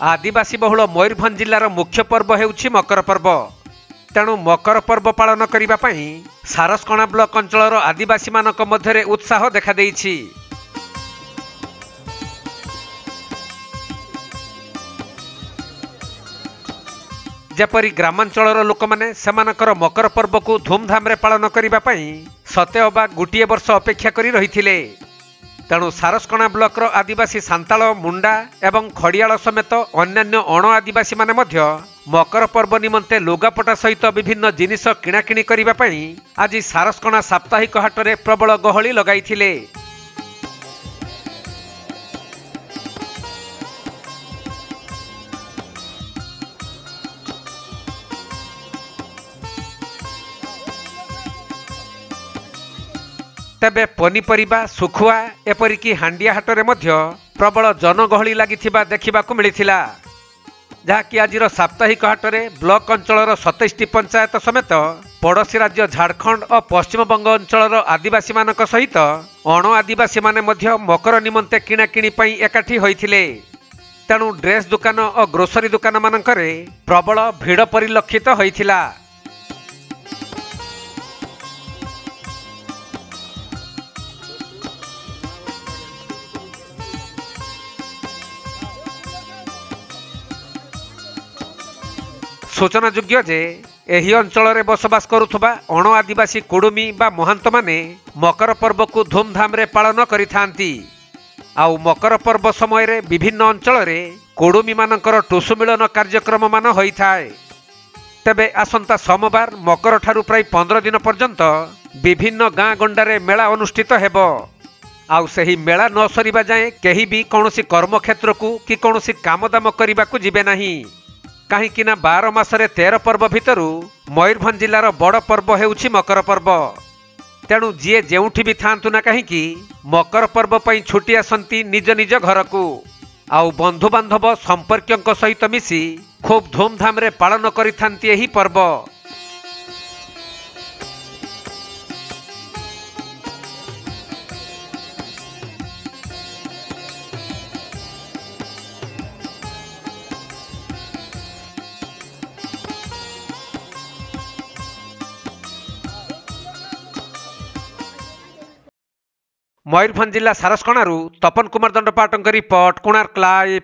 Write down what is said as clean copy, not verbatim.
आदिवासी बहुल मयूरभंज जिलार मुख्य पर्व हेउछि मकर पर्व। तेणु मकर पर्व पालन करिबा पई सारसकणा ब्लॉक अंचलर आदिवासी मानक मध्यरे उत्साह देखा देइछि। जेपरी ग्रामांचलर लोक माने सेमानकर मकर पर्व को धूमधाम रे पालन करिबा पई सते अबा गोटिए वर्ष अपेक्षा करी रहिथिले। तेणु सारसकणा ब्लॉकर आदिवासी सांताल मुंडा एवं खड़ियाल समेत अन्यान्य अण आदिवासी माने मध्य मकर पर्व निमंते लुगापटा सहित विभिन्न जिनिस किणाकिणी करिबा पई आज सारसकणा साप्ताहिक हाटरे प्रबल गहली लगाइथिले। तेबे पनीपरिबा सुखुआ एपरिकी हांडिया हाटरे मध्य प्रबल जनगहली लागिथिबा देखिबाकू मिलिथिला। जहाँकि आजिर साप्ताहिक हाटरे ब्लॉक अंचलर 27टी पंचायत समेत पड़ोशी राज्य झारखंड और पश्चिमबंग अंचलर आदिवासी मानक सहित अण आदिवासी माने मध्य मकर निमंते किणाकिणी पई एकाठी होइथिले। तेणु ड्रेस दुकान और ग्रोसरी दुकान मानकरे प्रबल भिड़ परिलक्षित होइथिला। सूचनायोग्य जे एही अंचल रे बसवास करुथबा अण आदिवासी कुडुमी बा महंत माने मकर पर्व को धूमधाम रे पालन करिथांती। आउ मकर पर्व समय रे विभिन्न अंचल रे कुडुमी मानकर टुसु मिलन कार्यक्रम मान होइथाय। तेबे आसंता सोमवार मकर ठारू प्राय 15 दिन पर्यंत विभिन्न गाँ गंडारे मेला अनुष्ठित हेबो। आउ सही मेला न सरिबा जाए केही भी कौनसी कर्म क्षेत्र को कि कौनसी कामदाम करिबा को जिबे नाही। कहीं 12 मासरे 13 पर्व भितरु मयूरभंज जिलार बड़ पर्व हेउछि मकर पर्व। तेणु जीए जेउठी भी थांतु ना कहीं मकर पर्व पई छुटी आसंती निज निज घर को। आउ बंधु बांधव संपर्कों सहित मिसी खूब धूमधाम रे पालन करिथांती एही पर्व। मयूरभंज जिला सारसकणारू तपन कुमार दंडपाटंक रिपोर्ट कोणार्क लाइव।